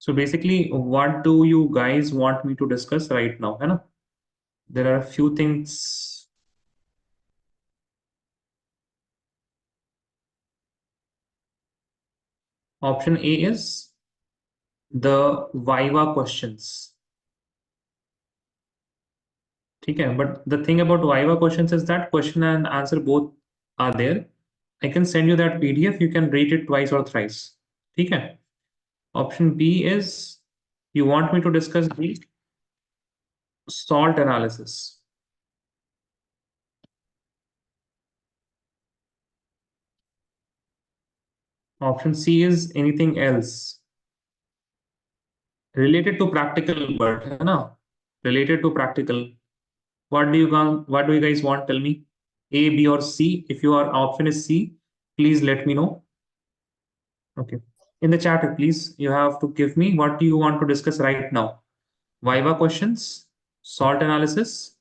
So basically, what do you guys want me to discuss right now? है ना? There are a few things. Option A is the Viva questions. ठीक है, but the thing about Viva questions is that question and answer both are there. I can send you that PDF. You can read it twice or thrice. ठीक है. Option B is you want me to discuss the salt analysis. Option C is anything else related to practical, but है ना? Related to practical. What do you guys want? Tell me. A, B, or C. If your option is C, please let me know. Okay. In the chat, please, you have to give me what do you want to discuss right now. Viva questions, salt analysis.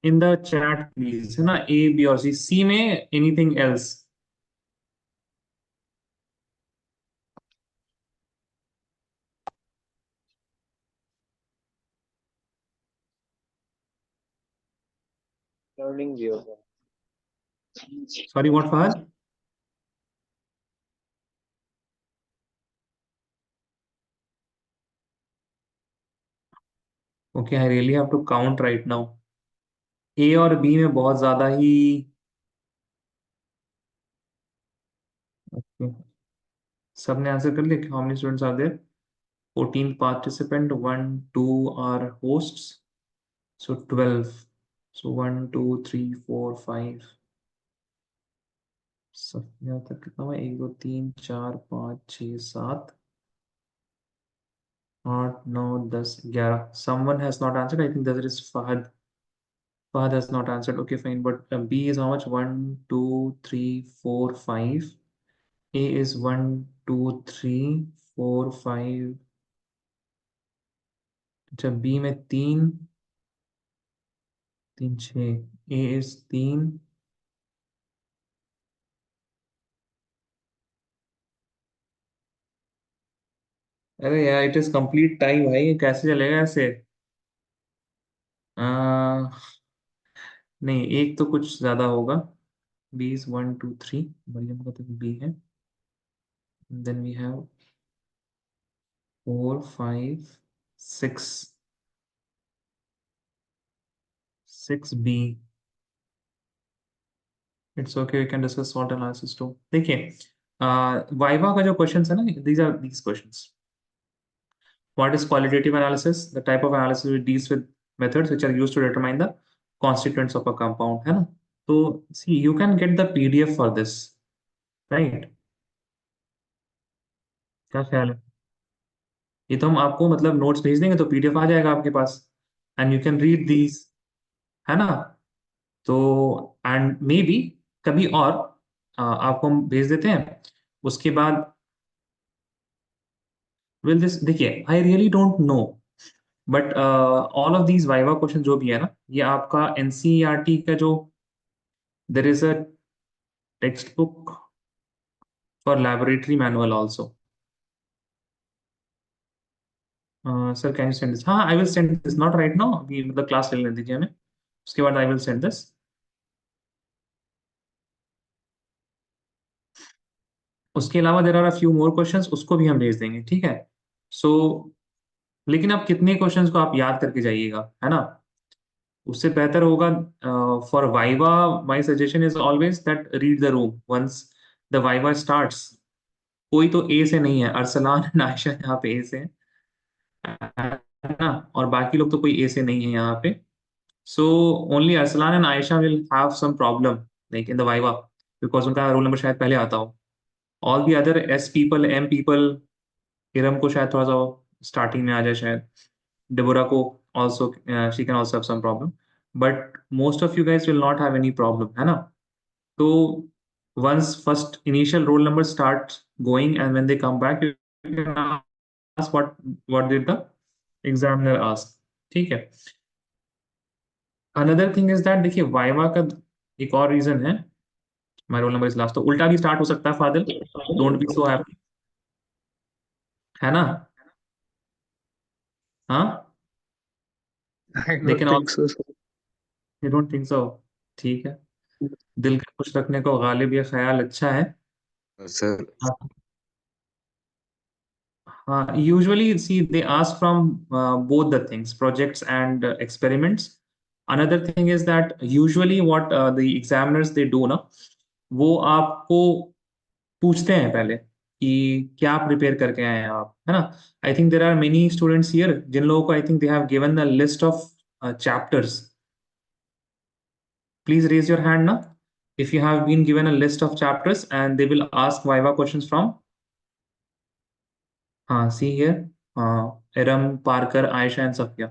In the chat, please. है ना? A, B, or C. C में anything else. Learning view. Sorry, what, Fahad? Okay, I really have to count right now. A और B में बहुत ज्यादा ही. Okay. सबने answer कर लिया? How many students are there? 14 participant, 1, 2 are hosts. So 12. So 1, 2, 3, 4, 5. सब यहाँ तक कितना हुआ? 1, 2, 3, 4, 5, 6, 7, 8, 9, 10, 11. Someone has not answered. I think that is Fahad. Fahad has not answered. Okay, fine. But B is how much? 1, 2, 3, 4, 5. A is 1, 2, 3, 4, 5. अच्छा, B में 3, 3, 6. A is 3. अरे यार, it is complete time भाई, ये कैसे चलेगा ऐसे? आ, नहीं, एक तो कुछ ज्यादा होगा. B is 1, 2, 3. मरियम का तो बी है. Then we have 4, 5, 6. 6B. It's okay, we can discuss salt analysis too. देखिए, वाइवा का जो क्वेश्चन है ना, these are these questions. What is qualitative analysis? The type of analysis which deals with methods which are used to determine the constituents of a compound, है ना? तो see, you can get the PDF for this, right? क्या ख्याल है? ये तो हम आपको मतलब नोट्स भेज देंगे तो PDF आ जाएगा आपके पास, and you can read these, है ना? तो एंड मे बी कभी और आपको हम भेज देते हैं. उसके बाद विल दिस, देखिए, I really don't know, but all of these viva question जो भी है ना, ये आपका एनसीईआरटी का जो there is a text book for laboratory manual also. Sir can you send this? हाँ, I will send this, not right now, अभी मतलब क्लास ले लेने दीजिए हमें, उसके बाद आई विल सेंड दिस. उसके अलावा there are a few more questions, उसको भी हम भेज देंगे, ठीक है? सो लेकिन आप कितने क्वेश्चंस को आप याद करके जाइएगा, है ना? उससे बेहतर होगा for viva. My suggestion is always that read the room once the viva starts. कोई तो ए से नहीं है, अरसलान एंड आयशा यहाँ पे ए से है ना, और बाकी लोग तो कोई ए से नहीं है यहाँ पे. So only Arsalan and Ayesha will have some problem like in the viva, because उनका रोल नंबर शायद पहले आता हो. All the other S people, M people, Iram को शायद थोड़ा सा स्टार्टिंग में आ जाए शायद. Deborah को also, she can also have some problem, but most of you guys will not have any problem, है ना? तो once first initial roll number starts going and when they come back, you can ask what did the examiner ask. ठीक है. Another thing is that देखिए, viva का एक और reason है. My roll number is last, तो उल्टा भी स्टार्ट हो सकता है Fadil, don't be so happy. है ना? हाँ, I don't लेकिन think so, sir. You don't think so? ठीक है, दिल के खुश रखने को गालिब ये ख्याल अच्छा है। Sir, हाँ, usually see they ask from both the things, projects and experiments. Another thing is that usually what the examiners they do ना, वो आपको पूछते हैं पहले कि क्या प्रिपेयर करके आए हैं आप, है ना? I think there are many students here जिन लोगों को I think they have given the list of chapters. Please raise your hand ना if you have been given a list of chapters and they will ask viva questions from. See here. Iram, Parker, Aisha, and Safia.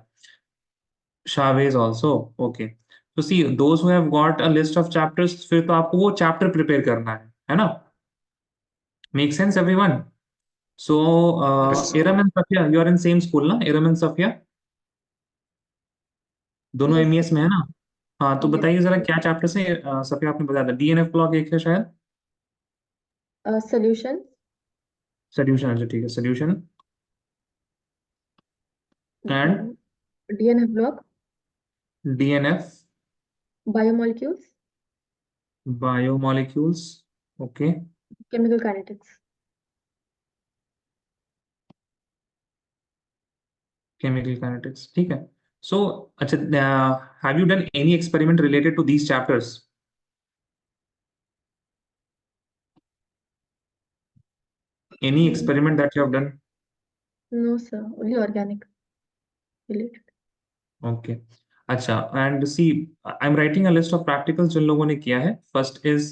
Chavez also. Okay. So see, those who have got a list of chapters, फिर तो आपको वो chapter prepare करना है ना? Make sense, everyone? So, yes, Iram and Safia, you are in same school ना? Iram and Safia, दोनों Yes, sir. MES में है ना? हाँ, तो Yes. बताइए जरा क्या चैप्टर्स है? सफिया आपने बताया था DNF ब्लॉक एक है शायद। Solutions, सोल्यूशन, अच्छा ठीक है, solution and DNF block, DNF biomolecules, biomolecules. Okay, chemical kinetics. Chemical kinetics, ठीक है। सो अच्छा, have you done any experiment related to these chapters? Any experiment that you have done? No, sir. Only organic related. Okay. अच्छा, and see, I'm writing a list of practicals जिन लोगों ने किया है. First is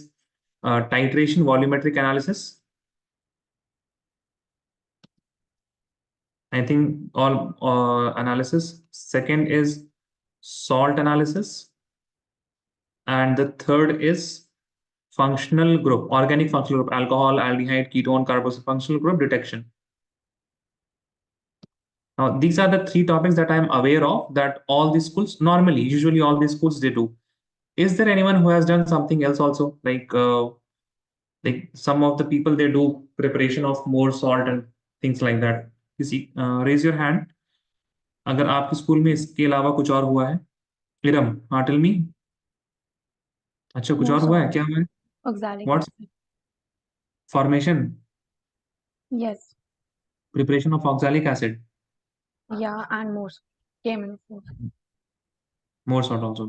titration volumetric analysis. I think all analysis. Second is salt analysis, and the third is functional group, organic functional group, alcohol, aldehyde, ketone, carboxyl functional group detection. Now, these are the three topics that I am aware of that all the schools normally, usually all the schools they do. Is there anyone who has done something else also? Like some of the people they do preparation of more salt and things like that. You see, raise your hand. अगर आपके school में इसके अलावा कुछ और हुआ है? इरम, हाँ, टेल मी। अच्छा, कुछ More और हुआ है? salt, क्या हुआ है? oxalic What acid. formation? Yes. Preparation of oxalic acid. Yeah, and more came in food. More salt also.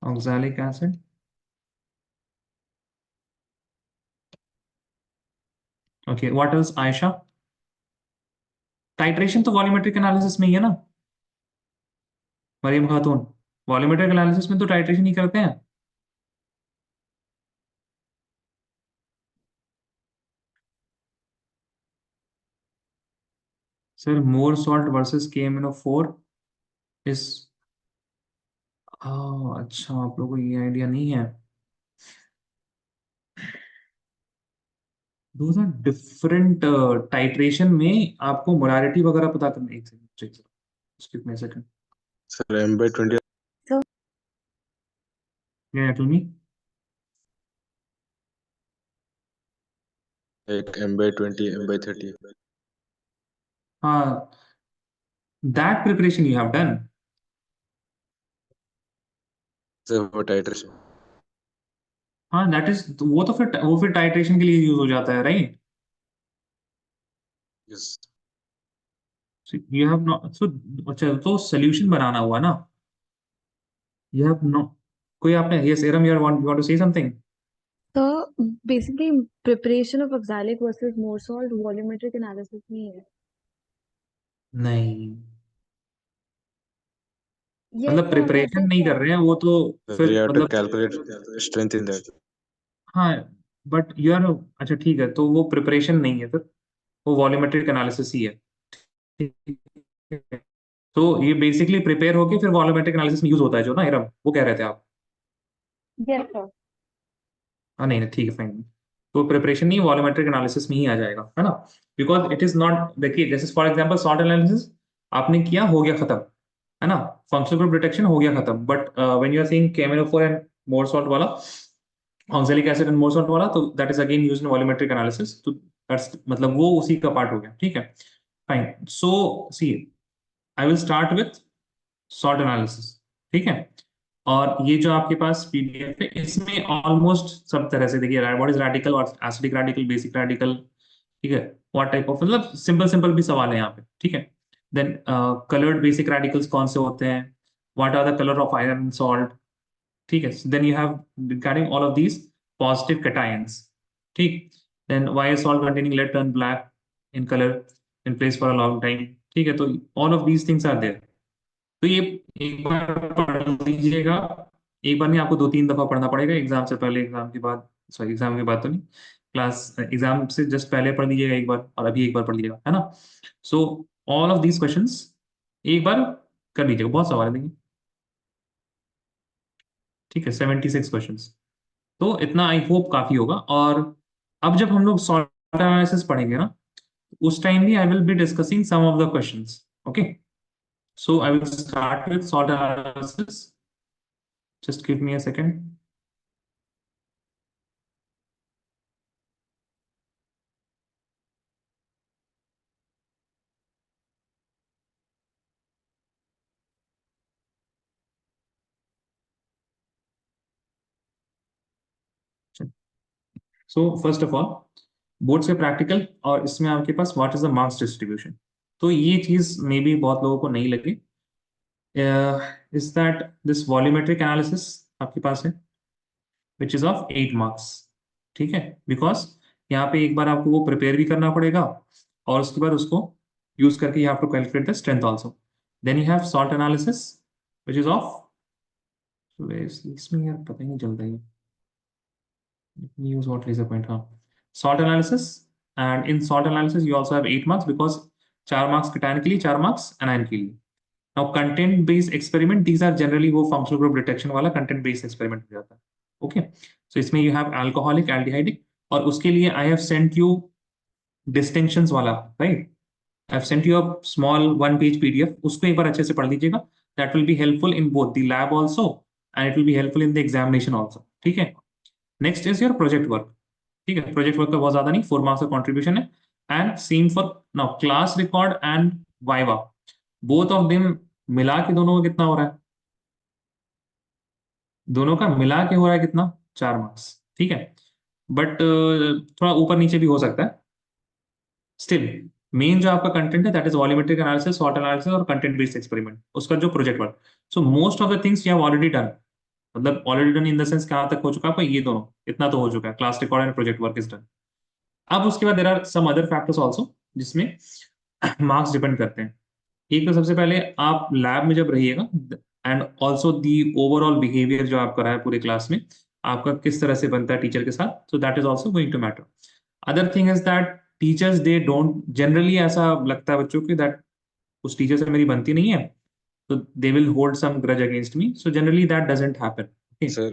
Oxalic acid. Okay, what else, Aisha? Titration तो वॉल्यूमेट्रिक एनालिसिस में ही है ना मरियम खातून? वॉल्यूमेट्रिक एनालिसिस में तो टाइट्रेशन ही करते हैं। सर, मोर salt versus KMnO4 इस अच्छा, आप लोगों को ये आइडिया नहीं है। दोज आर डिफरेंट टाइट्रेशन में आपको मोलारिटी वगैरह पता करना। एक second, skip me second. sir, M by 20, क्या tell me? like M by 20, M by 30. हाँ, that preparation you have done. Sir, for titration. हाँ, दैट इज, वो फिर टाइट्रेशन के लिए यूज हो जाता है, right? Yes. You have not, so अच्छा, तो सोल्यूशन बनाना हुआ ना? यू हैव नो, कोई आपने, yes um, you want to say something? So basically, preparation of oxalic versus more salt volumetric analysis में है. नहीं, Yes, मतलब sir, प्रिपरेशन वैसे नहीं कर क्या? रहे हैं वो तो Sir, फिर you have to मतलब। calculate strength in that. हाँ, बट यू आर, अच्छा ठीक है, तो वो प्रिपरेशन नहीं है फिर, वो वॉल्यूमेट्रिक एनालिसिस ही है। ठीक है, तो ये बेसिकली प्रिपेयर होके फिर वॉल्यूमेट्रिक एनालिसिस में यूज होता है जो ना, इरम, वो कह रहे थे आप? Yes, sir. हाँ, नहीं नहीं, ठीक है, फाइन। तो प्रिपरेशन नहीं, वॉल्यूमेट्रिक एनालिसिस में ही आ जाएगा, है ना? बिकॉज इट इज नॉट, देखिए जैसे फॉर एग्जांपल सॉल्ट एनालिसिस आपने किया, हो गया खत्म, है ना? फंक्शनल ग्रुप डिटेक्शन हो गया खत्म, but when you are seeing KMnO4 and Mohr salt वाला, oxalic acid and Mohr salt वाला, तो that is again used in volumetric analysis, तो दैट्स मतलब वो उसी का पार्ट हो गया, ठीक है। Fine, so see I will start with salt analysis, ठीक है। और ये जो आपके पास पीडीएफ है, इसमें ऑलमोस्ट सब तरह से देखिए, व्हाट इज रेडिकल और एसिडिक रेडिकल, बेसिक रेडिकल, ठीक है, व्हाट टाइप ऑफ, मतलब सिंपल सिंपल भी सवाल है यहाँ पे, ठीक है। देन कलर्ड बेसिक रेडिकल्स कौन से होते हैं, what are the colour of iron salt, ठीक है। Then you have regarding all of these positive cations, ठीक। Then why salt containing lead turn black in colour in place for a long time, ठीक है। तो all of these things are there. तो ये एक बार पढ़ लीजिएगा, एक बार नहीं, आपको 2-3 दफा पढ़ना पड़ेगा, एग्जाम से पहले, एग्जाम के बाद, सॉरी एग्जाम के बाद तो नहीं, क्लास एग्जाम से जस्ट पहले पढ़ लीजिएगा एक बार, और अभी एक बार पढ़ लीजिएगा, है ना। So all of these questions एक बार कर लीजिएगा, बहुत सवाल है देखिए, ठीक है, 76 क्वेश्चंस। तो इतना आई होप काफी होगा। और अब जब हम लोग सॉल्ट एनालिसिस पढ़ेंगे ना, उस टाइम भी I will be discussing some of the questions, okay. So I will start with salt analysis, just give me a second. So first of all, board से प्रैक्टिकल, और इसमें आपके पास what is the marks distribution. तो ये चीज may be बहुत लोगों को नहीं लगी, is that this volumetric analysis आपके पास है, विच इज ऑफ 8 मार्क्स, ठीक है। बिकॉज यहाँ पे एक बार आपको वो प्रिपेयर भी करना पड़ेगा, और उसके बाद उसको यूज करके you have to calculate the strength also. Then you have salt analysis which is of, इसमें यार पता ही नहीं चलता है, use what laser point, हाँ, salt analysis, and in salt analysis you also have 8 marks, because 4 marks cation के लिए, 4 marks anion के लिए। now content based experiment, these are generally वो functional group detection वाला content based experiment हो जाता है, okay। so इसमें you have alcoholic, aldehydic, और उसके लिए I have sent you distinctions वाला, right, I have sent you a small 1 page PDF, उसको एक बार अच्छे से पढ़ लीजिएगा, that will be helpful in both the lab also, and it will be helpful in the examination also, ठीक है। Next is your project work, ठीक है। प्रोजेक्ट वर्क का बहुत ज्यादा नहीं, 4 मार्क्स का कॉन्ट्रीब्यूशन है। And same for now class record and viva, both of them मिला के दोनों का कितना हो रहा है, दोनों का मिला के हो रहा है कितना, 4 मार्क्स, ठीक है। बट थोड़ा ऊपर नीचे भी हो सकता है, स्टिल मेन जो आपका कंटेंट है that is volumetric analysis, salt analysis और कंटेंट बेस्ड एक्सपेरिमेंट, उसका जो project work. So most of the things you have already done, मतलब already done in the sense कहाँ तक हो चुका है आपका, ये दोनों इतना तो हो चुका है, class record and project work is done. अब उसके बाद there are some other factors also जिसमें मार्क्स डिपेंड करते हैं। एक तो सबसे पहले आप लैब में जब रहिएगा, and also the overall behaviour जो आपका रहा है पूरे क्लास में, आपका किस तरह से बनता है टीचर के साथ, so that is also going to matter. Other thing is that teachers they don't generally, ऐसा लगता है बच्चों की दैट उस टीचर से मेरी बनती नहीं है, तो they will hold some grudge against me, so generally that doesn't happen, okay. Sir,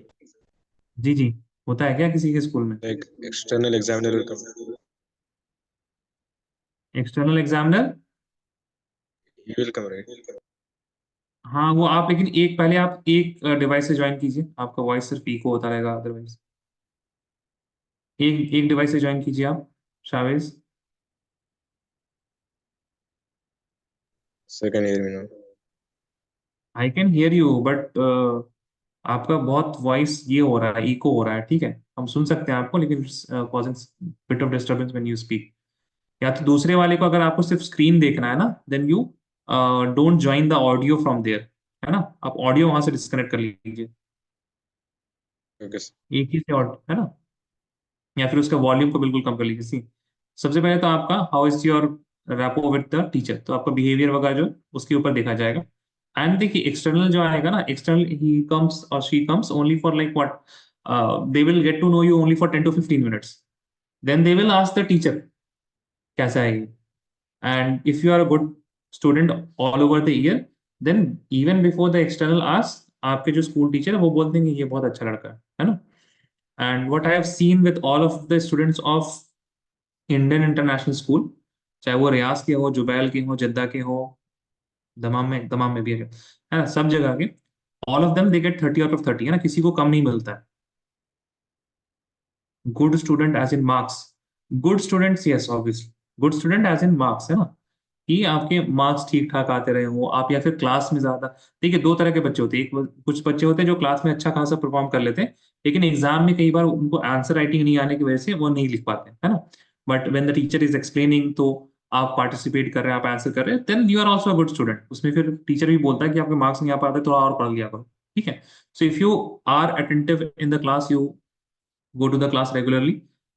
जी जी, होता है क्या किसी के स्कूल में? like external examiner will come. External examiner, He will come, right? हाँ वो आप, लेकिन एक पहले आप एक डिवाइस से ज्वाइन कीजिए, आपका वॉइस सिर्फ इको होता रहेगा अदरवाइज। एक एक डिवाइस से ज्वाइन कीजिए आप, Shavez. So can you hear me now? I can hear you, but आपका बहुत वॉइस ये हो रहा है, इको हो रहा है, ठीक है। हम सुन सकते हैं आपको, लेकिन causing bit of disturbance when you speak. या तो दूसरे वाले को, अगर आपको सिर्फ स्क्रीन देखना है ना, then you don't join the audio from there, है ना, आप ऑडियो वहां से डिस्कनेक्ट कर लीजिए, Okay, sir. एक ही से, है ना। या फिर उसका वॉल्यूम को बिल्कुल कम कर लीजिए। सी, सबसे पहले तो आपका how is your rapport with the teacher, तो आपका बिहेवियर वगैरह जो उसके ऊपर देखा जाएगा। एंड देखिए एक्सटर्नल जो आएगा ना, एक्सटर्नल ही कम्स और she comes only for like what, they will get to know you only for 10 to 15 minutes, then they will ask the teacher कैसा है ये। And if you are a good student all over the year, then even before the external ask, आपके जो school teacher है वो बोल देंगे ये बहुत अच्छा लड़का है ना। And what I have seen with all of the students of Indian international school, चाहे वो रियाज के हो, जुबैल के हो, जद्दा के हो, दमाम में भी है ना, सब जगह के, all of them they get 30 out of 30, है ना, किसी को कम नहीं मिलता है। Good student as in marks, good students, yes obviously good student as in marks, है ना, कि आपके मार्क्स ठीक ठाक आते रहे हो आप, या फिर क्लास में ज्यादा। देखिए दो तरह के बच्चे होते हैं, एक कुछ बच्चे होते हैं जो क्लास में अच्छा खासा परफॉर्म कर लेते हैं, लेकिन एग्जाम में कई बार उनको आंसर राइटिंग नहीं आने की वजह से वो नहीं लिख पाते, है ना। But when the teacher is explaining, तो आप पार्टिसिपेट कर रहे हैं, आप आंसर कर रहे हैं, then you are also a good student. उसमें फिर टीचर भी बोलता है कि आपके मार्क्स नहीं आ पाते, थोड़ा और पढ़ लिया करो, ठीक है। So if you are attentive in the class, you go to the class regularly,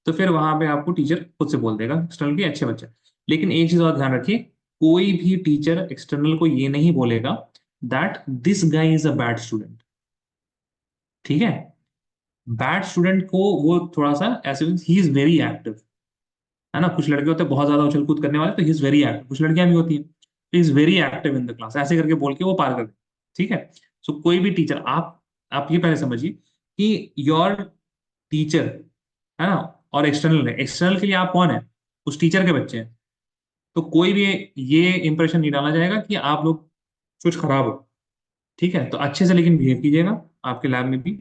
तो फिर वहां पे आपको टीचर खुद से बोल देगा एक्सटर्नल के अच्छे बच्चे। लेकिन एक चीज और ध्यान रखिए, कोई भी टीचर एक्सटर्नल को ये नहीं बोलेगा that this guy is a bad student, ठीक है। बैड स्टूडेंट को वो थोड़ा सा ऐसे, ही इज वेरी एक्टिव, है ना, कुछ लड़के होते हैं बहुत ज्यादा उछल कूद करने वाले, तो ही इज वेरी एक्टिव, कुछ लड़कियां भी होती हैं, तो is very active in the class, ऐसे करके बोल के वो पार कर दे, ठीक है। सो कोई भी टीचर, आप ये पहले समझिए कि योर टीचर, है ना, और एक्सटर्नल है, एक्सटर्नल के लिए आप कौन है, उस टीचर के बच्चे हैं। तो कोई भी ये इंप्रेशन नहीं डाला जाएगा कि आप लोग कुछ खराब हो, ठीक है। तो अच्छे से लेकिन बिहेव कीजिएगा आपके लैब में भी।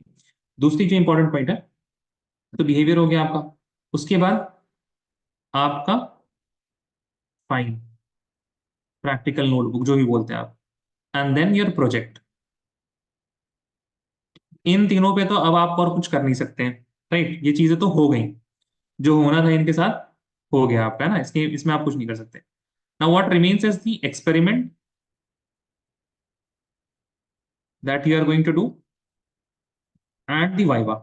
दूसरी जो इंपॉर्टेंट पॉइंट है, तो बिहेवियर हो गया आपका, उसके बाद आपका फाइन, प्रैक्टिकल नोटबुक जो भी बोलते हैं आप, एंड देन योर प्रोजेक्ट। इन तीनों पे तो अब आप और कुछ कर नहीं सकते हैं, राइट, ये चीजें तो हो गई, जो होना था इनके साथ हो गया आपका, है ना, इसके इसमें आप कुछ नहीं कर सकते। Now what remains is the experiment that you are going to do at the viva.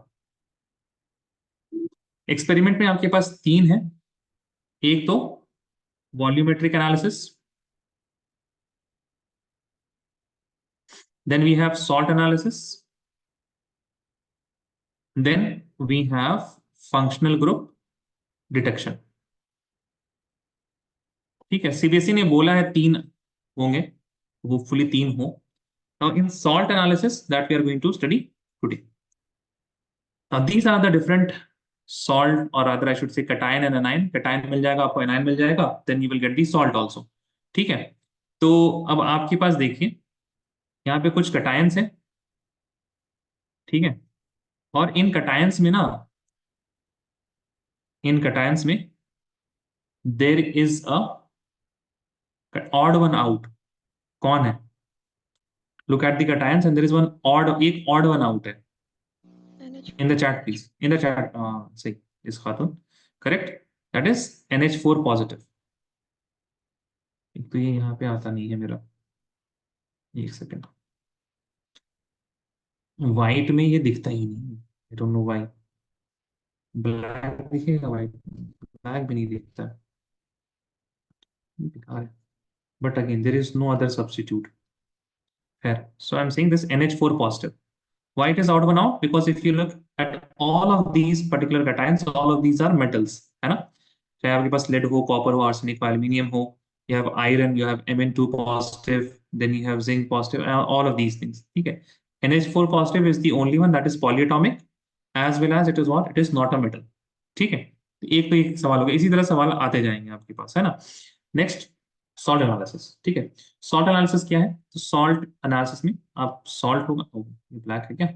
Experiment में आपके पास तीन है, एक तो volumetric analysis, then we have salt analysis, then we have functional group detection, ठीक है। सीबीएसई ने बोला है तीन होंगे, होपफुली तीन हो। Now in salt analysis that we are going to study today, now these are the different salt, और other I should say cation and anion, cation मिल जाएगा आपको, एनायन मिल जाएगा, then you will get the salt also, ठीक है। तो अब आपके पास देखिए, यहाँ पे कुछ कटायंस हैं, ठीक है, और इन कटायंस में ना, इन कटायंस में देर is a odd one out, कौन है, look at the cations and there is one odd, एक odd one out है, in the chat please, in the chat, सही, इस खातून, correct, that is NH4 positive. एक तो ये यहाँ पे आता नहीं है मेरा, एक सेकेंड, व्हाइट में ये दिखता ही नहीं, I don't know why, black दिखेगा, व्हाइट ब्लैक भी नहीं दिखता, बेकार है, but again there is no other substitute, है। So I'm saying this NH4 positive. Why it is odd one out? Because if you look at all of these particular cations, all of these are metals, है ना, चाहे आपके पास lead हो, copper हो, arsenic हो, aluminium हो, you have iron, you have Mn2 positive, then you have zinc positive, all of these things, ठीक है। NH4 positive is the only one that is polyatomic, as well as it is what? It is not a metal, ठीक है। एक तो एक सवाल हो गया, इसी तरह सवाल आते जाएंगे आपके पास, है ना। नेक्स्ट, सॉल्ट एनालिसिस, ठीक है। सॉल्ट एनालिसिस क्या है, तो सॉल्ट एनालिसिस में आप सॉल्ट होगा, ये ब्लैक है क्या,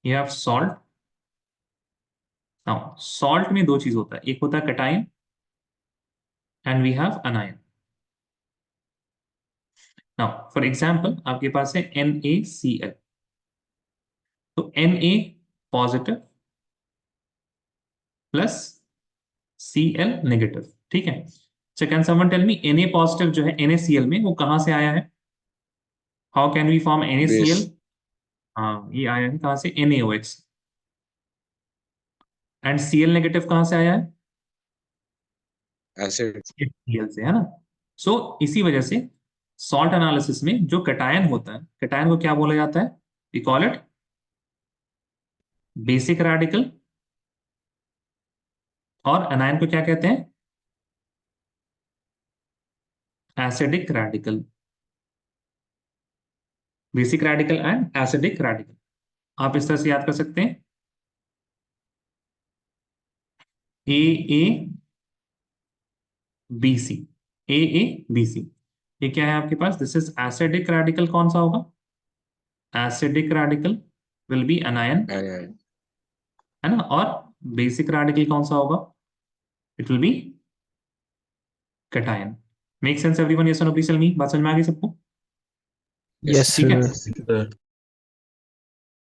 ये आप सॉल्ट, नाउ सॉल्ट में दो चीज होता है, एक होता है cation and we have anion. Now for example आपके पास है NaCl, तो Na positive plus Cl negative, ठीक है। So can someone tell me Na positive जो है NaCl में, वो कहां से आया है, how can we form NaCl, base हाँ ये आया है कहां से, NaOH, एंड Cl नेगेटिव कहां से आया है, एसिड Cl से, है ना। सो इसी वजह से सॉल्ट एनालिसिस में जो कटायन होता है, कटायन को क्या बोला जाता है, we call it basic radical, और अनायन को क्या कहते हैं, acidic radical, basic radical and acidic radical, आप इस तरह से याद कर सकते हैं, AABC, AABC, ये क्या है आपके पास, दिस इज एसिडिक रेडिकल, कौन सा होगा, acidic radical will be अनायन, Anion. है ना, और बेसिक रेडिकल कौन सा होगा? It will B cation. Make sense everyone? Yes और नो प्लीज टेल मी। बात समझ में आ गई सबको? Yes. ठीक है। Sir.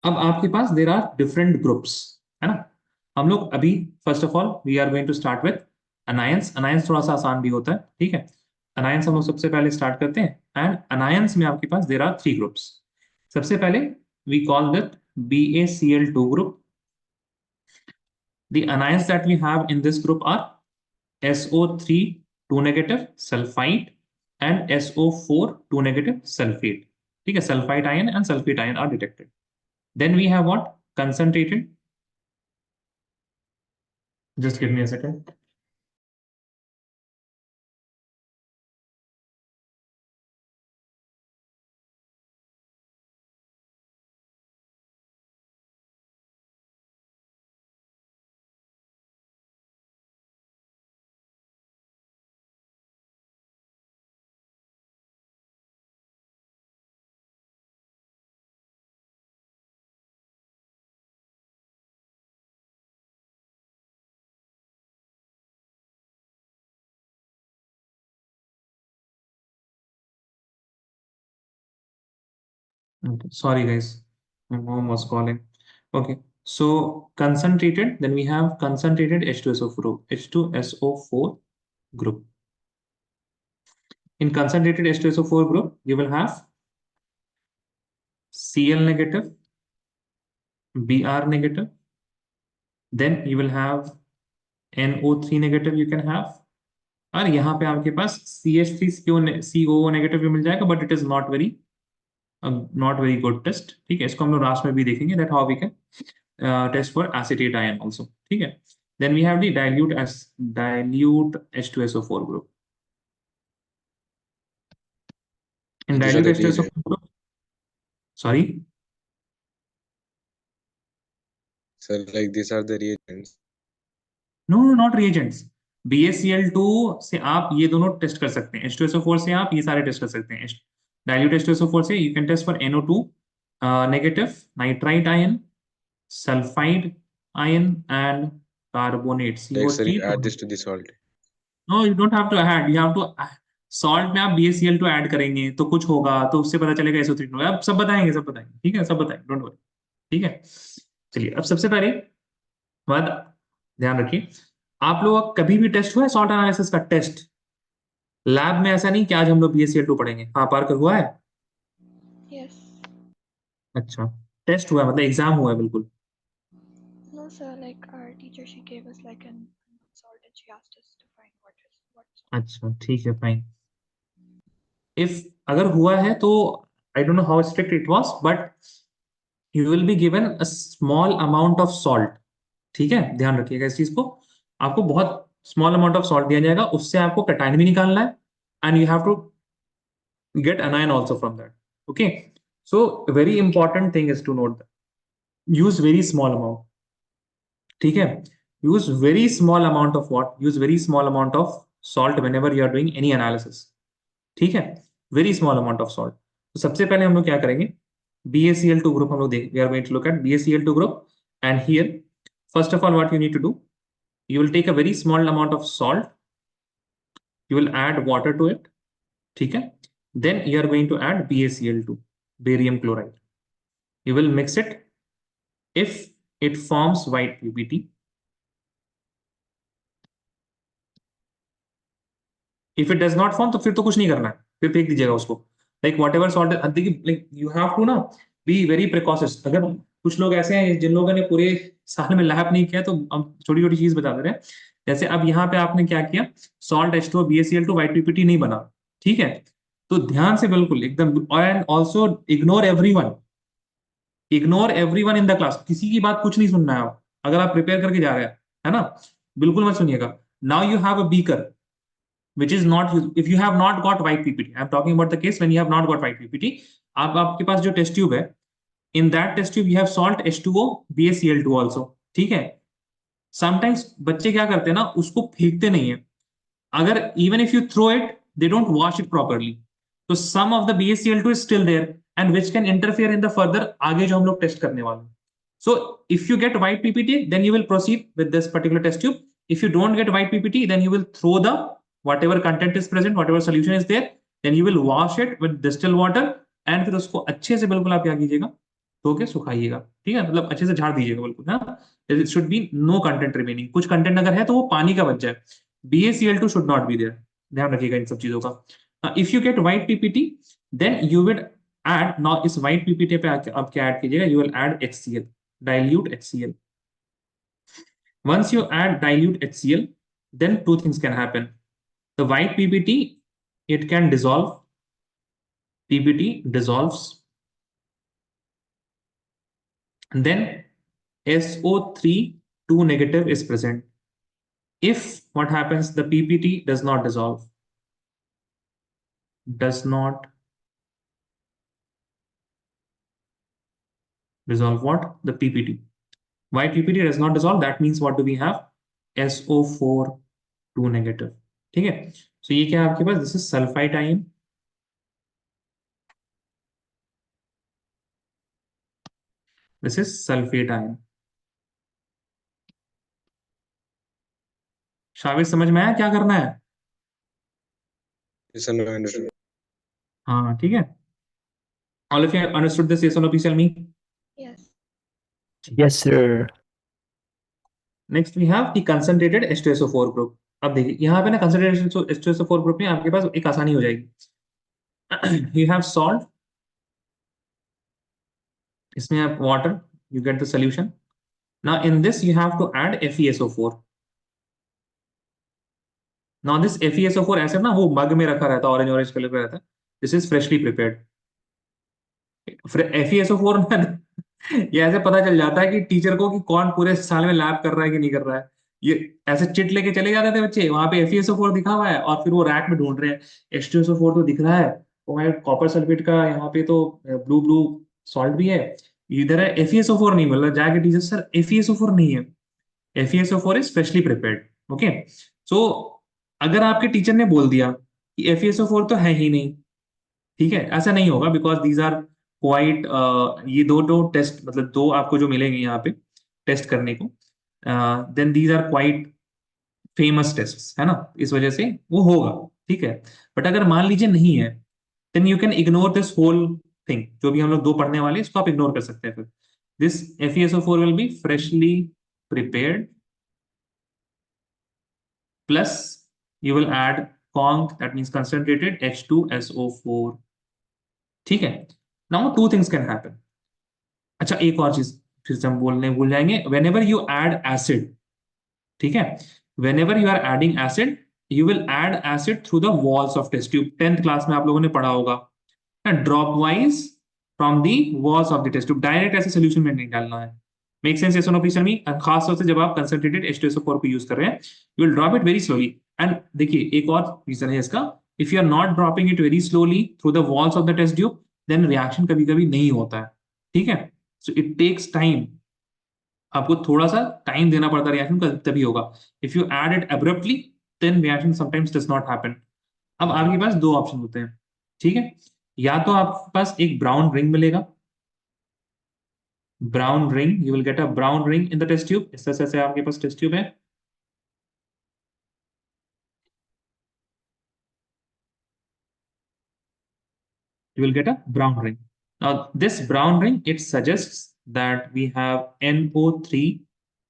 अब आपके पास देर आर डिफरेंट ग्रुप्स, है ना। हम लोग अभी first of all we are going to start with anions. Anions थोड़ा सा आसान भी होता है, ठीक है। अनायंस हम लोग सबसे पहले स्टार्ट करते हैं, एंड अनायंस में आपके पास देर आर 3 ग्रुप्स। सबसे पहले we call that BaCl2 group. The anions that we have in this group are SO3 2 negative sulfite and SO4 2 negative sulfate. ठीक है, sulfite ion and sulfate ion are detected. Then we have what? Concentrated. Just give me a second. Okay. Sorry, guys. My mom was calling. Okay. So concentrated, then we have concentrated H2SO4 group. In concentrated H2SO4 group, you will have Cl negative, Br negative, then you will have NO3 negative you can have, और यहाँ पे आपके पास CH3CO negative भी मिल जाएगा, but it is not very good test. ठीक है, इसको हम लोग लास्ट में भी देखेंगे that how we can test for acetate ion also. ठीक है, then we have the dilute H2SO4 group. In These are dilute the H2SO4 reagents. group, sorry, Sir, like these are the reagents. no, not reagents. BaCl2 से आप ये दोनों test कर सकते हैं, H2SO4 से आप ये सारे टेस्ट कर सकते हैं। dilute H2SO4 से you can test for NO2 negative, nitrite ion, sulfide ion and carbonate Like sir, CO3 you add this to the salt. No, you don't have to add, you have to salt में आप BaCl2 add करेंगे तो कुछ होगा, तो उससे पता चलेगा SO3 होगा। अब सब बताएंगे, ठीक है, सब बताएंगे, डोंट वरी। ठीक है, चलिए अब सबसे पहले बात ध्यान रखिए, आप लोग कभी भी टेस्ट हुआ है सॉल्ट एनालिसिस का टेस्ट लैब में? ऐसा नहीं कि आज हम लोग BaCl2 पढ़ेंगे। हाँ, पार्कर हुआ है? Yes. अच्छा, टेस्ट हुआ है मतलब एग्जाम हुआ है बिल्कुल? No, sir. Like our teacher, she gave us like an salt and she asked us to find what. अच्छा ठीक है, फाइन। इफ अगर हुआ है तो आई don't know how strict it was, but you will be given a small amount of salt. ठीक है, ध्यान रखिएगा इस चीज को। आपको बहुत स्मॉल अमाउंट ऑफ सॉल्ट दिया जाएगा, उससे आपको कैटायन भी निकालना है, and you have to get anion also from that. Okay, so a very important thing is to note that use very small amount. ठीक है, use very small amount of what? Use very small amount of salt whenever you are doing any analysis. ठीक है, very small amount of salt. तो सबसे पहले हम लोग क्या करेंगे, BaCl2 group हम लोग देख, we are going to look at BaCl2 group, and here first of all what you need to do, you will take a very small amount of salt, you will add water to it. ठीक है, then you are going to add BaCl2, barium chloride. You will mix it. If it forms white PBT, if it does not form, तो फिर तो कुछ नहीं करना है, फिर फेंक दीजिएगा उसको। like whatever salt, देखिए like you have to ना be very precautious। अगर कुछ लोग ऐसे हैं जिन लोगों ने पूरे साल में लैब नहीं किया, तो हम छोटी छोटी चीज बता दे रहे हैं। जैसे अब यहाँ पे आपने क्या किया, salt H2O BaCl2 white PBT नहीं बना, ठीक है, तो ध्यान से बिल्कुल एकदम, and also ignore everyone in the class. किसी की बात कुछ नहीं सुनना है आप, अगर आप प्रिपेयर करके जा रहे हैं, है ना, बिल्कुल मत सुनिएगा। Now you have a beaker which is not, if you have not got white PPT, I'm talking about the case when you have not got white PPT, आपके पास जो टेस्ट ट्यूब है, in that test tube you have salt H2O BaCl2 also। ठीक है, sometimes बच्चे क्या करते हैं ना, उसको फेंकते नहीं है, अगर even if you throw it they don't wash it properly, so some of the BaCl2 is still there, and which can interfere in the further आगे जो हम लोग टेस्ट करने वाले हैं. So if you get white PPT, then you will proceed with this particular test tube. If you don't get white PPT, then you will throw the whatever content is present, whatever solution is there, then you will wash it with distilled water and फिर उसको अच्छे से बिल्कुल आप क्या कीजिएगा, धो के सुखाइएगा. ठीक है, मतलब अच्छे से झाड़ दीजिएगा बिल्कुल. हाँ, there should be no content remaining. कुछ कंटेंट अगर है तो वो पानी का बच जाए. BaCl2 should not be there. ध्यान रखिएगा इन सब चीजों का. If you get white PPT, then you will add, now इस white PPT पे आप क्या ऐड कीजिएगा, you will add HCl, dilute HCl. Once you add dilute HCl, then two things can happen. The white PPT, it can dissolve. PPT dissolves. And then SO3 2 negative is present. If what happens, the PPT does not dissolve. Does not dissolve what? The PPT. White PPT does not dissolve. That means what do we have? SO4 2 negative. ठीक है. So ये क्या है आपके पास? This is sulfite ion. This is sulfate ion. शाबिश समझ में आया क्या करना है? Yes, sir, no, I understood. हाँ ठीक है. All of you have understood this? Yes or no? Please tell me. Yes. Yes, sir. Next we have the concentrated H2SO4 group. अब देखिए यहाँ पे ना concentrated H2SO4 group में आपके पास एक आसानी हो जाएगी. You have salt. इसमें आप water, you get the solution. Now in this you have to add FeSO4. Now this FeSO4 acid ना वो मग में रखा रहता है, ऑरेंज कलर पे रहता है. This is freshly prepared. FeSO4 ना ये ऐसे पता चल जाता है कि टीचर को कि कौन पूरे साल में लैब कर रहा है कि नहीं कर रहा है. ये ऐसे चिट लेके चले जाते थे बच्चे, वहां पे FeSO4 दिखा हुआ है और फिर वो रैक में ढूंढ रहे हैं. H2SO4 तो दिख रहा है, और कॉपर सल्फेट का यहाँ पे तो ब्लू सॉल्ट भी है, इधर है FeSO4 नहीं मिल रहा. जाके टीचर सर FeSO4 नहीं है. FeSO4 is freshly prepared. Okay, so अगर आपके टीचर ने बोल दिया कि FeSO4 तो है ही नहीं, ठीक है, ऐसा नहीं होगा, बिकॉज दीज आर क्वाइट, ये दो टेस्ट, मतलब दो आपको जो मिलेंगे यहाँ पे टेस्ट करने को, then these are quite famous test, है ना, इस वजह से वो होगा. ठीक है, बट अगर मान लीजिए नहीं है, then you can ignore this whole thing. जो भी हम लोग दो पढ़ने वाले हैं इसको आप इग्नोर कर सकते हैं. फिर this FeSO4 will be freshly prepared plus you will add conc, that means concentrated H2SO4. ठीक है. Now two things can happen. अच्छा, एक और चीज फिर से हम बोलने भूल जाएंगे. whenever you add acid, ठीक है, whenever you are adding acid, you will add acid through the walls of test tube. 10th class में आप लोगों ने पढ़ा होगा, drop wise from the walls of the test tube. Direct ऐसे solution में नहीं डालना है. Make sense? yes or no please tell me. खास तौर से जब आप कंसंट्रेटेड H2SO4 को यूज कर रहे हैं, you will drop it very slowly. And देखिए एक और रीजन है इसका, if you are not dropping it very slowly through the walls of the test tube, then reaction कभी कभी नहीं होता है. ठीक है, सो इट टेक्स टाइम. आपको थोड़ा सा टाइम देना पड़ता है रिएक्शन का, तभी होगा. If you add it abruptly, then reaction sometimes does not happen. अब आपके पास दो ऑप्शन होते हैं. ठीक है, या तो आपके पास एक ब्राउन रिंग मिलेगा, brown ring, you will get a brown ring in the test tube. इस तरह से आपके पास टेस्ट ट्यूब है. You will get a brown ring. Now this brown ring, it suggests that we have NO3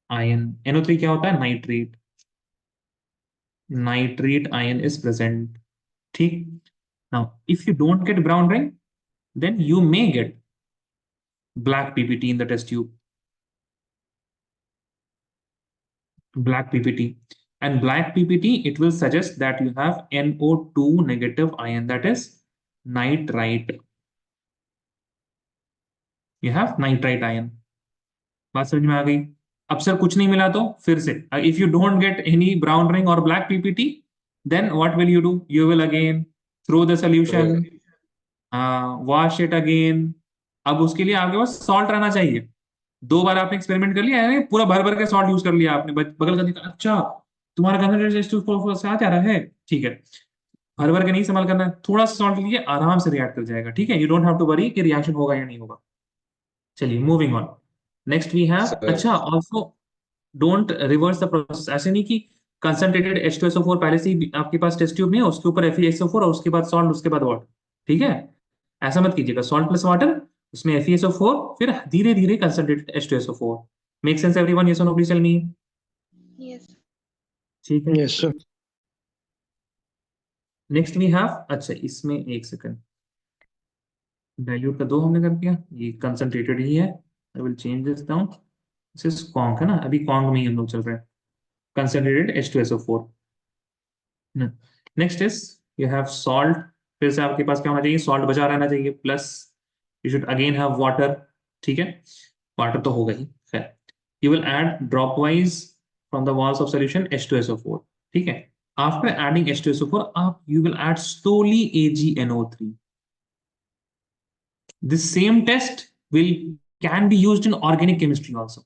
ion. NO3 क्या होता है? Nitrate. Nitrate ion is present. ठीक. Now if you don't get brown ring, then you may get black PPT in the test tube. Black PPT. And black PPT, it will suggest that you have NO2 negative ion, that is nitrite. You have nitrite ion. बात समझ में आ गई? अब sir कुछ नहीं मिला तो फिर से, if you don't get any brown ring or black PPT, then what will you do? You will again throw the solution, wash it again. अब उसके लिए आपके पास सॉल्ट रहना चाहिए. 2 बार आपने एक्सपेरिमेंट कर लिया है, पूरा भर के सॉल्ट यूज कर लिया आपने, बगल का देखा, अच्छा तुम्हारा कंसंट्रेशन H2SO4 से आ जा रहा है, ठीक है, भर भर के नहीं इस्तेमाल करना है, थोड़ा सा सॉल्ट लीजिए, आराम से रिएक्ट कर जाएगा, ठीक है। You don't have to worry कि रिएक्शन होगा या नहीं होगा। चलिए moving on. Next we have, Sir, अच्छा also don't reverse the process. ऐसे नहीं कि कंसंट्रेटेड H2SO4 पहले से ही आपके पास टेस्ट ट्यूब में है, उसके ऊपर FeSO4 और उसके बाद सॉल्ट, उसके बाद वाटर, ठीक है। ऐसा मत कीजिएगा, सॉल्ट प्लस वाटर, उसमें FeSO4, फिर धीरे धीरे concentrated H2SO4। Make sense everyone? Yes और no, please tell me. Yes. ठीक है। Yes, sir. Next we have, अच्छा इसमें एक सेकंड, डाइल्यूट का 2 हमने कर दिया, ये कंसंट्रेटेड ही है। I will change this down, this is conc है ना, अभी कॉन्क में ही हम लोग चल रहे हैं, concentrated H2SO4। Next is you have salt, फिर से आपके पास क्या होना चाहिए, सॉल्ट बचा रहना चाहिए, plus you should again have water, ठीक है। वाटर तो होगा ही, खैर। You will add drop wise from the walls of solution H2SO4, ठीक है। आफ्टर एडिंग H2SO4 आप you will add slowly AgNO3. This same test will can be used in organic chemistry also.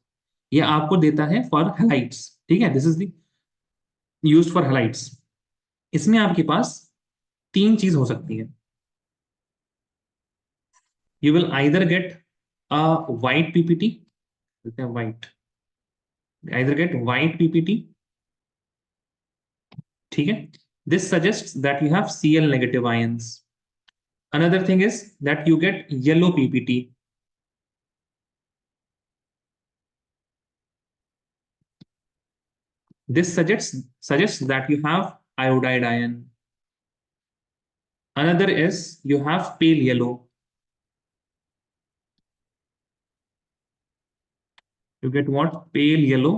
ये आपको देता है फॉर हैलाइड्स, ठीक है। This is the used for halides. इसमें आपके पास 3 चीज हो सकती है। You will either get a white PPT, white, either get white PPT, ठीक है। This suggest that you have Cl negative ions. Another thing is that you get yellow PPT. This suggests that you have iodide ion. Another is you have pale yellow. You get what? Pale yellow.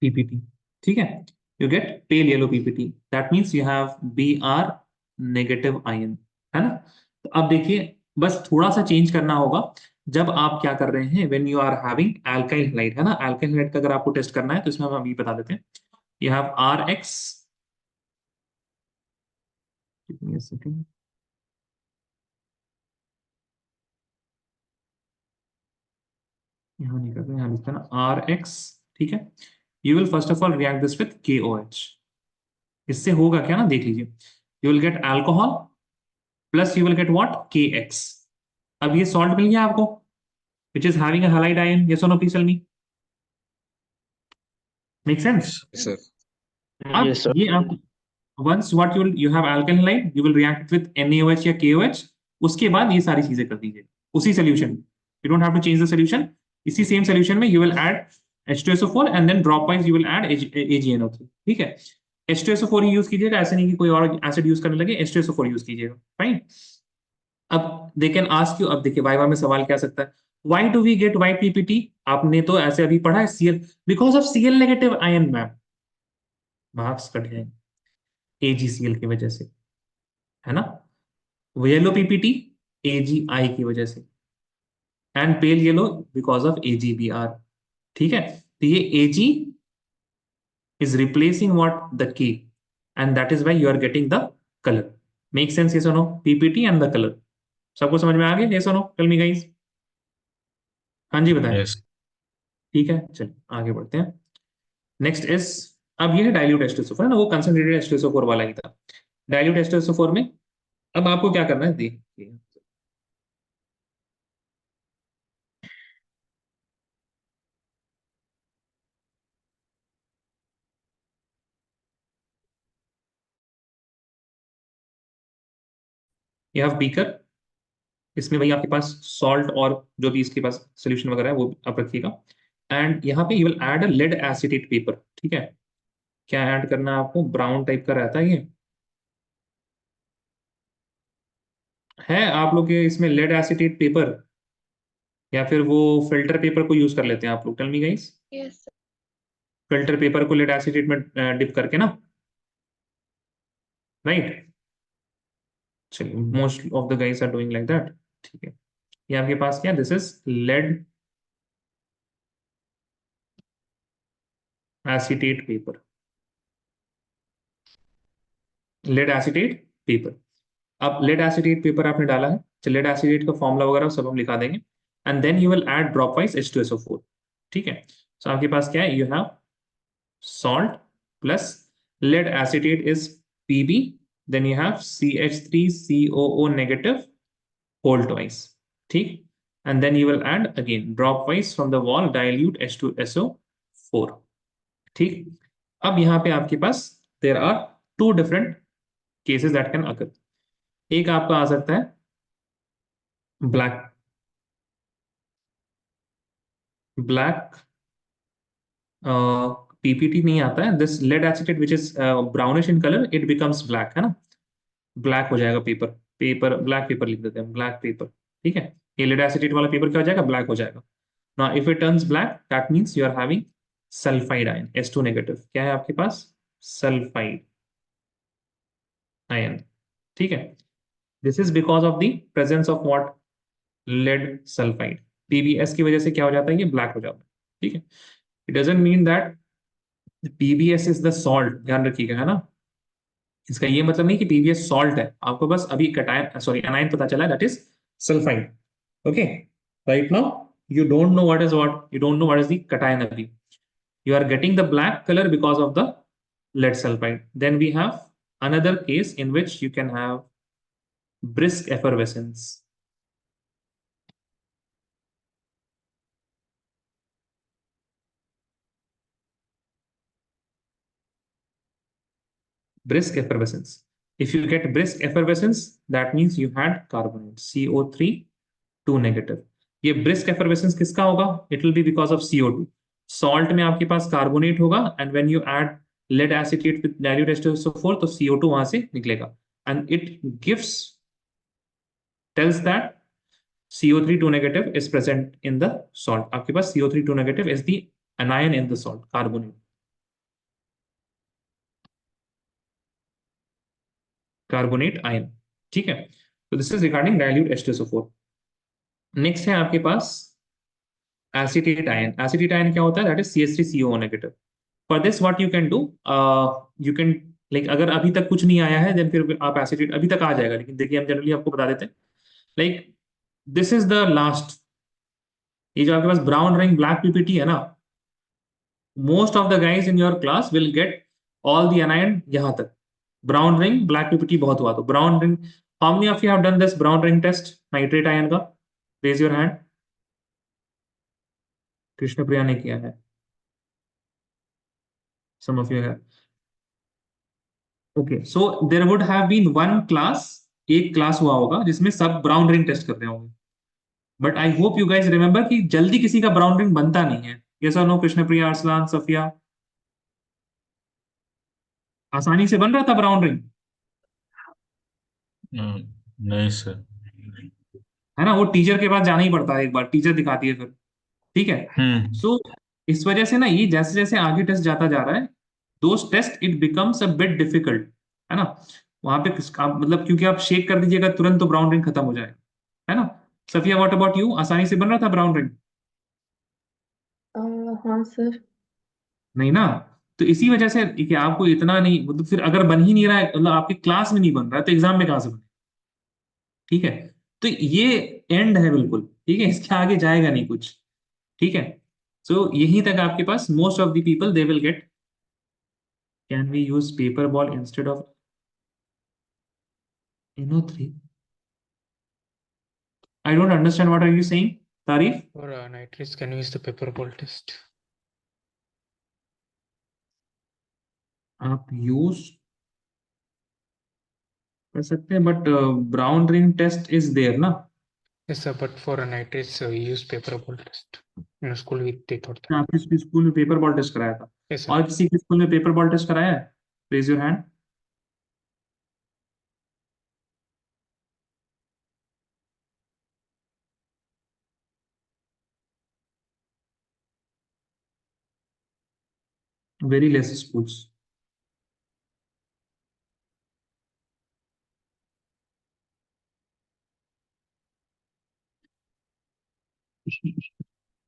PPT. ठीक है? You get pale yellow PPT. That means you have Br negative ion. है ना? तो अब देखिए, बस थोड़ा सा चेंज करना होगा जब आप क्या कर रहे हैं, when you are having alkyl halide, है ना। alkyl halide का अगर आपको टेस्ट करना है तो इसमें हम अभी बता देते हैं। You have Rx, give me a second. यहाँ नहीं करते, यहाँ लिखते हैं ना Rx, ठीक है। You will first of all react this with KOH। इससे होगा क्या ना, देख लीजिए, you will gate alcohol plus you will get what, KX। अब ये सॉल्ट मिल गया आपको which is having a halide ion, yes or no, please tell me. Make sense? yes, sir. अब Yes, sir. ये आप once what you have alkyl halide, you will react with NaOH या KOH, उसके बाद ये सारी चीजें कर दीजिए उसी solution. you don't have to change the solution, इसी सेम सोल्यूशन में you will add H2SO4 and then drop wise you will add AgNO3, ठीक है। H2SO4 ही यूज कीजिएगा, ऐसे नहीं कि कोई और एसिड यूज करने लगे, H2SO4 यूज कीजिएगा, फाइन। अब दे कैन आस्क यू, अब देखिए वाइवा में सवाल क्या सकता है, why do we get white PPT? आपने तो ऐसे अभी पढ़ा है, Cl, because of Cl negative ion, ma'am marks cut जाएंगे AgCl की वजह से, है ना। येलो पीपीटी AgI की वजह से, and pale yellow because of AgBr, ठीक है। तो ये Ag is replacing what, the K, and that is why you are getting the color. Make sense, yes or no? PPT and the color. सबको समझ में आ गया, yes or no? Tell me guys. हाँ जी बताएं। Yes. ठीक है, चलिए आगे बढ़ते हैं। नेक्स्ट इज, अब ये है डाइल्यूट H2SO4, है ना, वो कंसंट्रेटेड H2SO4 वाला ही था। डाइल्यूट H2SO4 में अब आपको क्या करना है, देखिए यह बीकर, इसमें भाई आपके पास सॉल्ट और जो भी इसके पास सोल्यूशन वगैरह है वो आप रखिएगा। एंड यहाँ पे you will add a lead acetate paper, ठीक है। क्या ऐड करना है आपको, ब्राउन टाइप का रहता है ये, है आप लोग के इसमें लेड एसिटेट पेपर, या फिर वो फिल्टर पेपर को यूज कर लेते हैं आप लोग? Tell me guys. Yes, sir. Filter paper को लेड एसिटेट में डिप करके ना, राइट। चलिए most of the guys are doing like that, ठीक है। ये आपके पास क्या, this is lead acetate paper, lead acetate paper. अब लेड एसिटेट पेपर आपने डाला है, चलिए लेड एसिटेट का फॉर्मूला वगैरह सब हम लिखा देंगे, and then you will add drop wise H2SO4, ठीक है। सो आपके पास क्या है, you have salt plus lead acetate is Pb, then you have CH3COO negative whole twice. ठीक, and then you will add again dropwise from the wall dilute H2SO4. ठीक, अब यहां पे आपके पास there are two different cases that can occur. एक आपका आ सकता है ब्लैक पीपीटी नहीं आता है, this led acetate which is brownish in colour, it becomes black, है ना, ब्लैक हो जाएगा पेपर, ब्लैक पेपर लिख देते हैं, ब्लैक पेपर, ठीक है, ये लेड एसिटेट वाला पेपर क्या हो जाएगा, ब्लैक हो जाएगा. Now if it turns black that means you are having sulphide ion, S2 negative, क्या है आपके पास, सल्फाइड आयन, ठीक है. This is because of the presence of what, lead sulphide. PBS की वजह से क्या हो जाता है, ये ब्लैक हो जाता है, ठीक है. It doesn't mean that PBS is the salt, ध्यान रखिएगा, है ना, इसका ये मतलब नहीं कि पीबीएस सॉल्ट है, आपको बस अभी कटायन सॉरी एनाइन पता चला, that is sulphide. Okay, right now you don't know what is what, you don't know what is the cation abhi. You are getting the black color because of the lead sulfide. Then we have another case in which you can have brisk effervescence. Brisk effervescence. If you get brisk effervescence, that means you had carbonate, CO3 2 negative. ये brisk effervescence किसका होगा, it will be because of CO2. Salt में आपके पास carbonate होगा and when you add lead acetate with dilute H2SO4 तो CO2 वहां से निकलेगा and it gives tells that CO3 2 negative is present in the salt. आपके पास CO3 2 negative is the anion in the salt, carbonate ion, ठीक है. तो this is regarding dilute H2SO4. Next है आपके पास एसिटेट आयन. एसिटेट आयन क्या होता है, that is CH3COO negative. For this what you can do, you can like अगर अभी तक कुछ नहीं आया है देन फिर आप एसिटेट, अभी तक आ जाएगा लेकिन देखिए हम जनरली आपको बता देते हैं, like this is the last, ये जो आपके पास ब्राउन रिंग ब्लैक पीपीटी है ना, most of the guys in your class will get all the anion यहां तक. ब्राउन रिंग ब्लैक पीपीटी बहुत हुआ, तो brown ring, how many of you have done this brown ring test nitrate ion का, raise your hand. Krishna Priya ने किया है, some of you have. Okay, so there would have been one class, एक class हुआ होगा जिसमें सब ब्राउन रिंग टेस्ट कर रहे होंगे, but I hope you guys remember कि जल्दी किसी का ब्राउन रिंग बनता नहीं है. यस और नो, कृष्ण प्रिया, अरसलान, सफिया, आसानी से बन रहा था ब्राउन रिंग, नहीं सर. है ना, वो टीचर के पास जाना ही पड़ता है, एक बार टीचर दिखाती है फिर, ठीक है. सो इस वजह से ना ये जैसे जैसे आगे टेस्ट जाता जा रहा है, those test it becomes a bit difficult, है ना. वहां पे मतलब क्योंकि आप शेक कर दीजिएगा तुरंत तो ब्राउन रिंग खत्म हो जाएगा, है ना. सफिया, व्हाट अबाउट यू, आसानी से बन रहा था ब्राउन रिंग, हाँ सर. नहीं ना. तो इसी वजह से कि आपको इतना नहीं, मतलब फिर अगर बन ही नहीं रहा है, मतलब आपकी क्लास में नहीं बन रहा है तो एग्जाम में कहां से बने, ठीक है. तो ये एंड है बिल्कुल, ठीक है, इसके आगे जाएगा नहीं कुछ, ठीक है. सो यहीं तक आपके पास most of the people they will get, can we use paper ball instead of NO3. I don't understand, what are you saying, Tarif? For nitrates, can we use the paper ball test? आप use कर सकते हैं but brown ring test is there ना. Yes, sir. But for nitrates, we use paper ball test. In school, we they thought that. आपने किसी school में paper ball test कराया था, Yes, sir. और किसी के स्कूल में पेपर बॉल टेस्ट कराया है, raise your hand. Very less schools.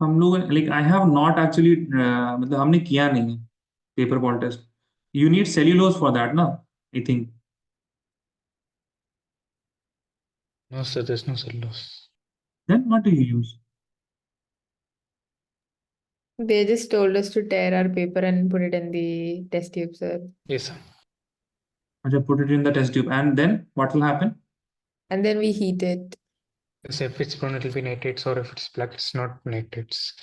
हम लोग like I have not actually, मतलब हमने किया नहीं है paper ball test. You need cellulose for that ना, I think. No, sir. There's no cellulose. Then what do you use, They just told us to tear our paper and put it in the test tube, sir. Yes, sir. अच्छा, put it in the test tube and then what will happen? And then we heat it. Yes, if it's brown, it will be nitrates, or if it's black, it's not nitrates.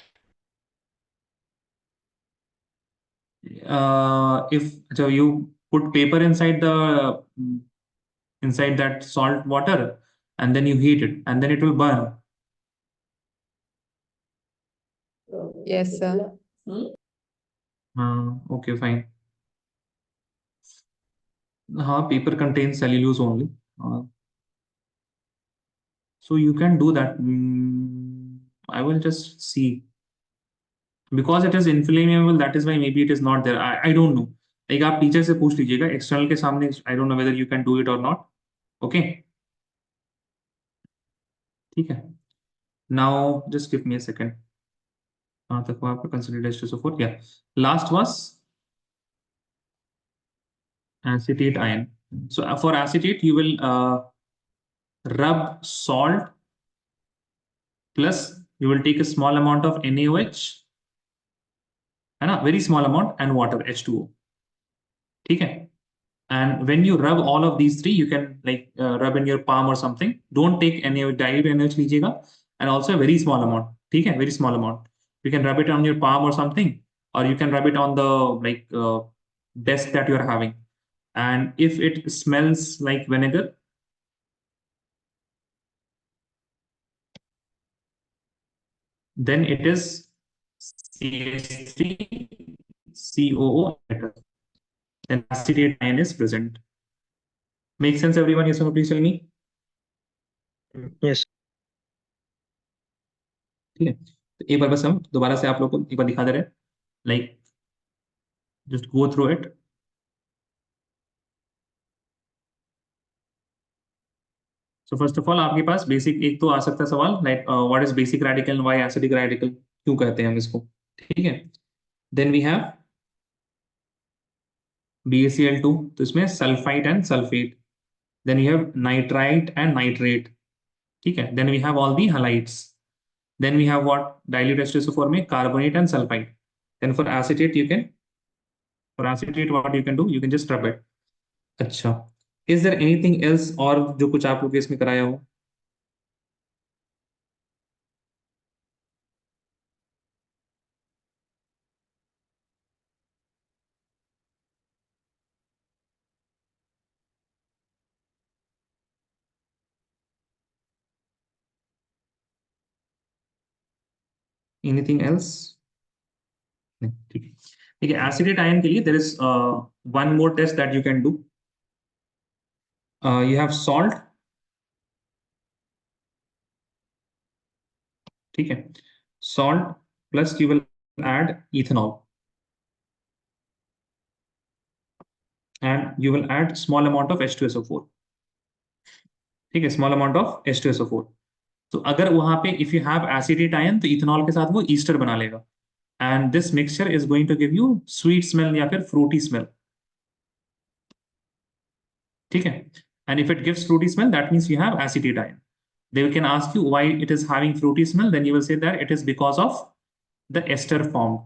If so you put paper inside the inside that salt water and then you heat it and then it will burn. Yes, sir. Okay, fine. Paper contains cellulose only. So you can do that. I will just see. Because it is inflammable, that is why maybe it is not there. I don't know. Like आप teacher से पूछ लीजिएगा external के सामने. I don't know whether you can do it or not. Okay. ठीक है. Now just give me a second. कहाँ तक हुआ आपका considered H2SO4? Yeah. Last was acetate ion. So for acetate, you will rub salt plus you will take a small amount of NaOH, है ना, very small amount, and water H2O. ठीक है. And when you rub all of these three, you can like rub in your palm or something. Don't take any dilute NaOH लीजिएगा, and also a very small amount. ठीक है, very small amount. You can rub it on your palm or something, or you can rub it on the like desk that you are having. And if it smells like vinegar, then it is CH3COO. Then acetate ion is present. Make sense, everyone? Yes or no? Please tell me. Yes. ठीक है, तो एक बार बस हम दोबारा से आप लोगों को एक बार दिखा दे रहे हैं, like just go through it. So first of all आपके पास बेसिक एक तो आ सकता है सवाल like what is basic radical, why acidic radical, क्यों कहते हैं हम इसको. ठीक है. देन वी हैव BaCl2, तो इसमें sulphite and sulphate. Then you have nitrite and nitrate. ठीक है. Then we have all the halides. Then we have what? Dilute H2SO4 में carbonate and sulfide. Then for acetate what you can do? You can just rub it. अच्छा. Is there anything else और जो कुछ आप लोग इसमें कराया हो? Anything else? नहीं, ठीक है. ठीक है. Acetate ion के लिए there is one more test that you can do. You have salt. ठीक है. Salt plus you will add ethanol. And you will add small amount of H2SO4. ठीक है. Small amount of H2SO4. तो अगर वहां पे if you have acetate ion तो ethanol के साथ वो ईस्टर बना लेगा. And this mixture is going to give you sweet smell या फिर फ्रूटी स्मेल. ठीक है. And if it gives fruity smell that means you have acetate ion. They can ask you why it is having fruity smell, then you will say that it is because of the ester form,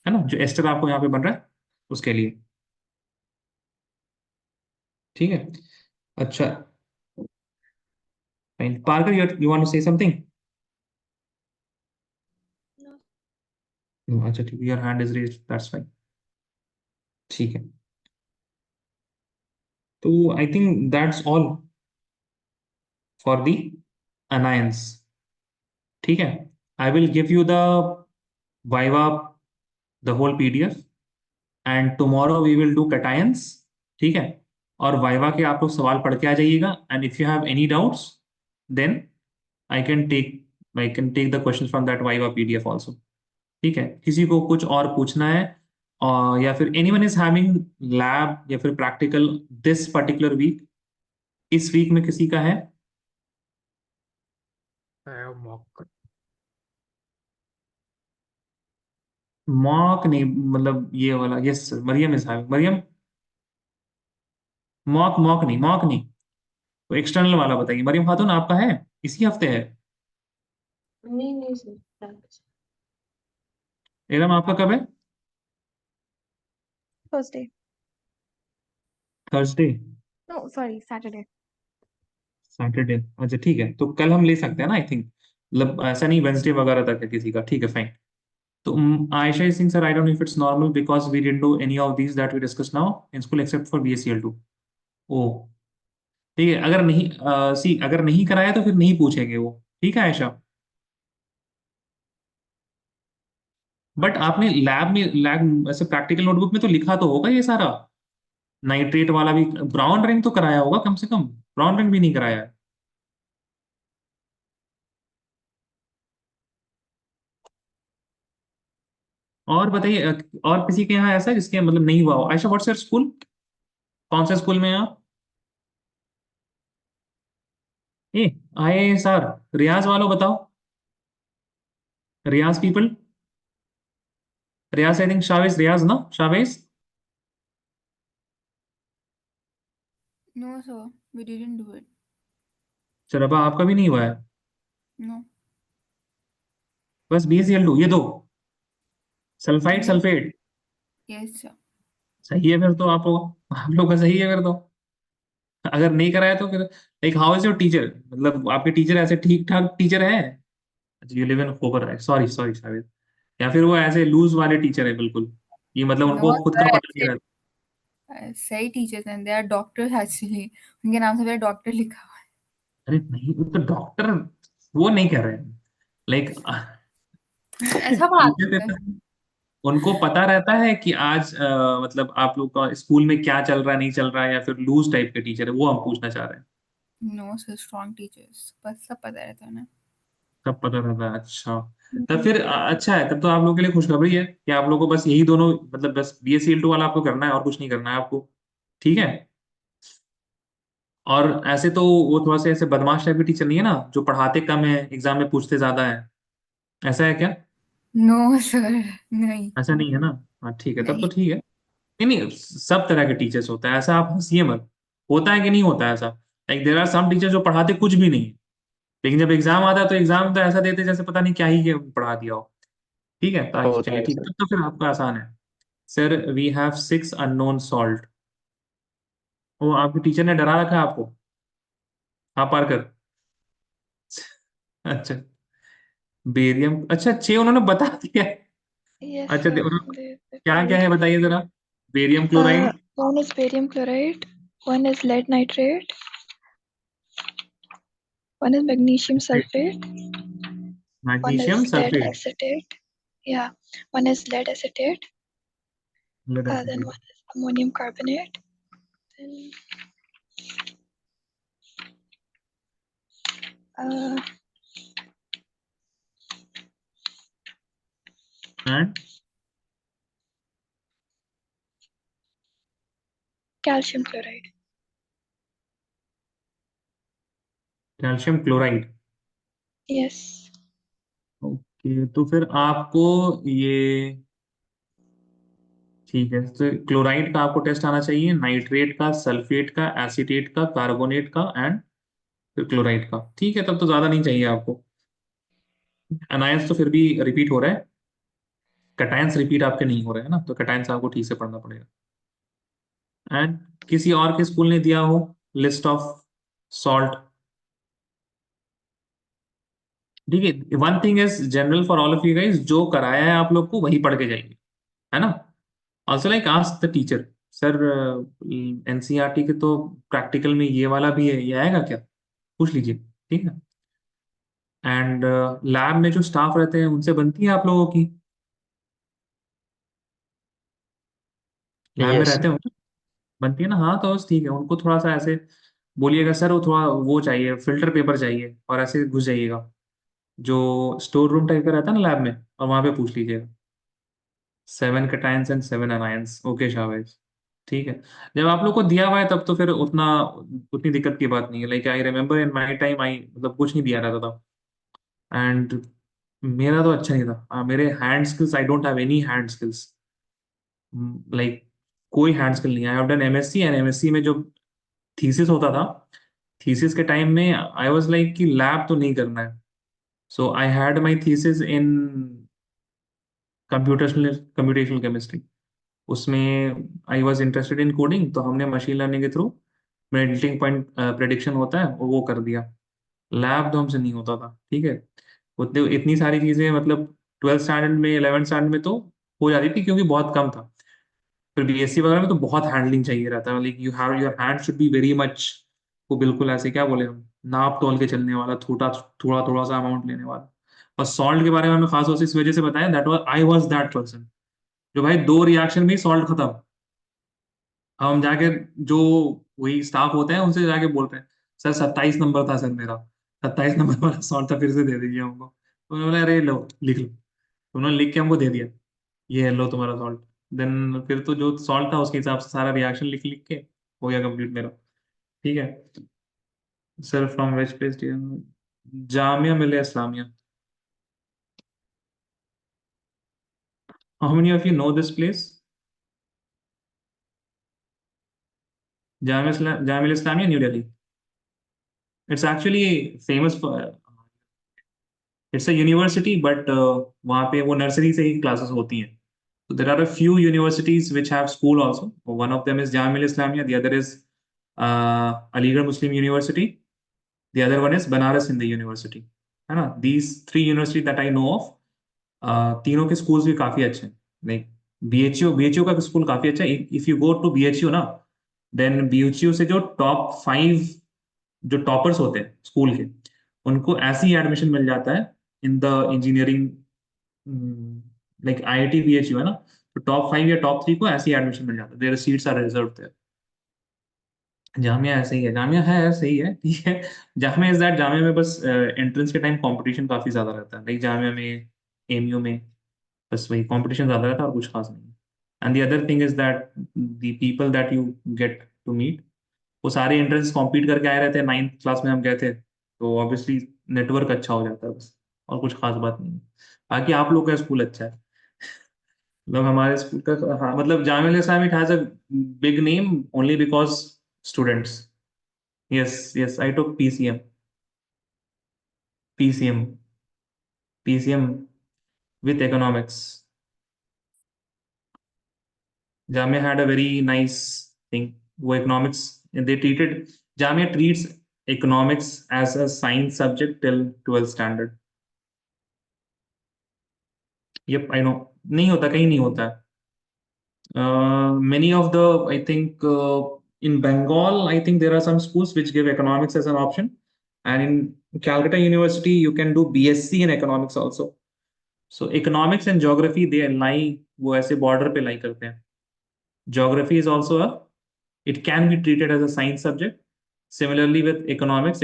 है ना, जो ester आपको यहाँ पे बन रहा है उसके लिए. ठीक है. अच्छा. Fine. Parker, you want to say something? No. No, अच्छा ठीक है. Your hand is raised. That's fine. ठीक है. तो I think that's all for the anions. ठीक है. I will give you the Viva, the whole PDF, and tomorrow we will do cations. ठीक है. और Viva के आप लोग सवाल पढ़ के आ जाइएगा. And if you have any doubts, then I can take the questions from that Viva PDF also. ठीक है. किसी को कुछ और पूछना है या फिर anyone is having lab या फिर practical this particular week, इस वीक में किसी का है? मॉक नहीं, मतलब ये वाला. Yes Mariam is having. Mariam mock नहीं. तो एक्सटर्नल वाला बताइए. मरियम खातून आपका है इसी हफ्ते है? नहीं सर. एग्जाम आपका कब है? Thursday. Thursday, No, sorry, Saturday. Saturday. अच्छा ठीक है, तो कल हम ले सकते हैं ना, आई थिंक, मतलब ऐसा नहीं वेंसडे वगैरह तक है किसी का, ठीक है फाइन। तो Ayesha is saying sir I don't know if it's normal because we didn't do any of these that we discuss now in school except for BSCL2। ओ ठीक है, अगर नहीं सी अगर नहीं कराया तो फिर नहीं पूछेंगे वो, ठीक है आयशा। बट आपने लैब ऐसे प्रैक्टिकल नोटबुक में तो लिखा तो होगा ये सारा, नाइट्रेट वाला भी, ब्राउन रिंग तो कराया होगा कम से कम, ब्राउन रिंग भी नहीं कराया है। और बताइए और किसी के यहाँ ऐसा है जिसके मतलब नहीं हुआ हो? आयशा व्हाट्स योर स्कूल, कौन से स्कूल में हैं आप? ए आए सर, रियाज वालों बताओ, Riyaz people, Riyaz I think Shavez, Riyaz ना Shavez? No, sir, we didn't do it. चरबा आपका भी नहीं हुआ है? No. बस BSCL2 ये दो, sulphide Yes. Sulphate. Yes, sir. सही है फिर तो, आप लोग का सही है फिर तो। अगर नहीं कराया तो फिर like how is your teacher, मतलब आपके टीचर ऐसे ठीक ठाक टीचर है? यू लिव इन होकर, सॉरी सॉरी शायद, या फिर वो ऐसे लूज वाले टीचर है बिल्कुल, ये मतलब No, उनको खुद sir, का पता नहीं actually, रहता? सही teachers हैं. They are doctors actually. उनके नाम से मेरा डॉक्टर लिखा हुआ है. अरे नहीं, वो तो डॉक्टर वो नहीं कर रहे हैं, लाइक ऐसा पढ़ाते टीचर हैं. उनको पता रहता है कि आज मतलब आप लोग का स्कूल में क्या चल रहा है नहीं चल रहा है, या फिर लूज टाइप के टीचर है, वो हम पूछना चाह रहे हैं। No, sir, strong teachers. बस सब पता रहता है ना. सब पता रहता है, अच्छा। तब फिर अच्छा है, तब तो आप लोगों के लिए खुशखबरी है कि आप लोगों को बस यही दोनों, मतलब बस BSCL2 वाला आपको करना है और कुछ नहीं करना है आपको, ठीक है। और ऐसे तो वो थोड़ा सा ऐसे बदमाश टाइप के टीचर नहीं है ना, जो पढ़ाते कम है एग्जाम में पूछते ज्यादा है, ऐसा है क्या? No, sir, नहीं. ऐसा नहीं है ना? हाँ ठीक है, तब तो नहीं. ठीक है। नहीं नहीं, सब तरह के टीचर्स होता है, ऐसा आप हंसिए मत, होता है कि नहीं होता है ऐसा, like there are some teacher जो पढ़ाते कुछ भी नहीं है, लेकिन जब एग्जाम आता है तो एग्जाम तो ऐसा देते जैसे पता नहीं क्या ही पढ़ा दिया हो, ठीक है। तो होता चलिए है ठीक, सर। तब तो फिर आपका आसान है। Sir we have 6 unknown salt. वो आपके टीचर ने डरा रखा है आपको, हाँ पार कर। अच्छा, बेरियम, अच्छा 6 उन्होंने बता दिया है। Yes, अच्छा sir. उन्होंने They क्या क्या told. है बताइए जरा। Barium chloride, One is barium chloride. One is lead nitrate. One is magnesium sulfate. One magnesium is lead sulphate, acetate. Yeah. One is lead acetate. Lead Then acid, one is ammonium carbonate. Then uh, and calcium chloride. Calcium chloride. Yes. Okay, तो फिर आपको ये, ठीक है, तो chloride का आपको test आना चाहिए, नाइट्रेट का, सल्फेट का, एसीटेट का, कार्बोनेट का एंड फिर क्लोराइड का, ठीक है, तब तो ज्यादा नहीं चाहिए आपको। अनायंस तो फिर भी रिपीट हो रहा है, कटायंस रिपीट आपके नहीं हो रहे हैं ना, तो कटायंस आपको ठीक से पढ़ना पड़ेगा। एंड किसी और के स्कूल ने दिया हो लिस्ट ऑफ सॉल्ट, ठीक है। One thing is general for all of you guys, जो कराया है आप लोग को वही पढ़ के जाइए, है ना। Also like ask the teacher, sir NCERT के तो प्रैक्टिकल में ये वाला भी है, ये आएगा क्या, पूछ लीजिए, ठीक है। एंड लैब में जो स्टाफ रहते हैं उनसे बनती है आप लोगों की, लैब में यस रहते सर। हो ना? बनती है ना, हाँ तो बस ठीक है, उनको थोड़ा सा ऐसे बोलिएगा सर वो थोड़ा वो चाहिए, फिल्टर पेपर चाहिए, और ऐसे घुस जाइएगा जो स्टोर रूम टाइप का रहता है ना लैब में, और वहां पे पूछ लीजिएगा 7 कैटायंस एंड 7 अनायंस, ओके शाबाश, ठीक है। जब आप लोग को दिया हुआ है तब तो फिर उतनी दिक्कत की बात नहीं है, like I remember in my time I मतलब कुछ नहीं दिया रहता था। एंड मेरा तो अच्छा नहीं था, मेरे hand skills, I don't have any hand skills, like कोई हैंड स्किल नहीं है। I have done MSc, and MSc में जो थीसिस होता था, थीसिस के टाइम में आई वाज लाइक कि लैब तो नहीं करना है, so I had my thesis in computational chemistry. उसमें I was interested in coding, तो हमने मशीन लर्निंग के थ्रू मेल्टिंग पॉइंट प्रेडिक्शन होता है वो कर दिया। लैब तो हमसे नहीं होता था, ठीक है। उतने इतनी सारी चीजें मतलब 12th स्टैंडर्ड में 11th स्टैंडर्ड में तो हो जाती थी क्योंकि बहुत कम था। फिर बीएससी वगैरह में तो बहुत हैंडलिंग चाहिए रहता है, like you have your hand should be very much, वो बिल्कुल ऐसे क्या बोले हम, नाप तोल के चलने वाला, थोड़ा थोड़ा थोड़ा सा अमाउंट लेने वाला। और सॉल्ट के बारे में हमें खास तौर से इस वजह से बताया, that was I was that person जो भाई 2 रिएक्शन में ही सॉल्ट खत्म। अब हम जाके जो वही स्टाफ होते हैं उनसे जाके बोलते हैं, सर 27 नंबर था सर मेरा, 27 नंबर वाला सॉल्ट था, फिर से दे दीजिए हमको। तो उन्होंने बोला अरे लो लिख लो, तो उन्होंने लिख के हमको दे दिया, ये लो तुम्हारा सॉल्ट। देन फिर तो जो सॉल्ट था उसके हिसाब से सारा रिएक्शन लिख लिख के हो गया कंप्लीट मेरा, ठीक है। Sir from which place? Jamia Millia Islamia. How many of you know this place? Jamia Islamia, new Delhi. It's actually famous for, it's a university but वहाँ पे वो नर्सरी से ही क्लासेस होती हैं। So there are a few universities which have school also. One of them is Jamia Islamia. The other is Aligarh Muslim University. The other one is Banaras Hindu University. है ना? These 3 universities that I know of, तीनों के schools भी काफी अच्छे हैं. Like BHU का school काफी अच्छा है. If you go to BHU ना, then BHU से जो top 5 जो टॉपर्स होते हैं स्कूल के, उनको ऐसे ही एडमिशन मिल जाता है in the engineering, like IIT BHU है ना, तो top 5 या top 3 को ऐसे ही एडमिशन मिल जाता है, there seats are reserved there. Jamia ऐसे ही है, जामिया है सही है, ठीक है। जामिया इज दैट, जामिया में बस एंट्रेंस के टाइम कंपटीशन काफी ज्यादा रहता है, लाइक जामिया में, एमयू में बस वही कंपटीशन ज्यादा रहता है और कुछ खास नहीं। And the other thing is that the people that you get to meet, वो सारे एंट्रेंस कॉम्पीट करके आए रहते हैं। 9th क्लास में हम गए थे, तो ऑब्वियसली नेटवर्क अच्छा हो जाता है बस, और कुछ खास बात नहीं है। बाकी आप लोग का स्कूल अच्छा है, मतलब हमारे स्कूल का, हाँ मतलब Jamia Islamia it has a big name only because students. Yes yes, I took PCM PCM with economics. Jamia had a very nice thing, वो economics they treated, Jamia treats economics as a science subject till 12th standard. Yup I know, नहीं होता, कहीं नहीं होता है। Many of the, I think, in Bengal, I think there are some schools which give economics as an option, and in Calcutta University, you can do BSc in economics also. So economics and geography, they lie, वो ऐसे border पे lie करते हैं। Geography is also it can be treated as a science subject. Similarly with economics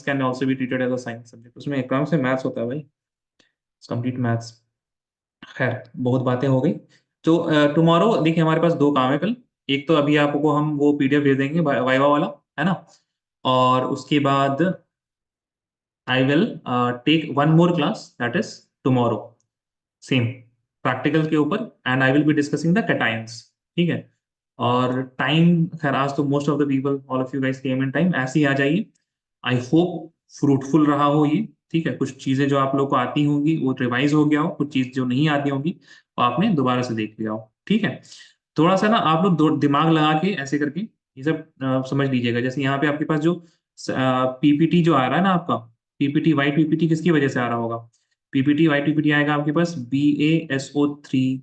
can also be treated as a science subject. उसमें economics में maths होता है भाई, it's complete maths। खैर बहुत बातें हो गई। तो टुमारो देखिए हमारे पास 2 काम है कल। एक तो अभी आपको हम वो PDF भेज देंगे वाइवा वाला, है ना, और उसके बाद I will take 1 more class that is tomorrow, same practical के ऊपर, and I will be discussing the cations, ठीक है। और टाइम, खैर आज तो most of the people, all of you guys came in time, ऐसे ही आ जाइए। आई होप फ्रूटफुल रहा हो ये, ठीक है। कुछ चीजें जो आप लोग को आती होंगी वो रिवाइज हो गया हो, कुछ चीज जो नहीं आती होंगी वो आपने दोबारा से देख लिया हो, ठीक है। थोड़ा सा ना आप लोग दिमाग लगा के ऐसे करके ये सब समझ लीजिएगा। जैसे यहाँ पे आपके पास जो PPT जो आ रहा है ना आपका, PPT वाइट PPT किसकी वजह से आ रहा होगा? PPT वाइट PPT आएगा आपके पास BASO3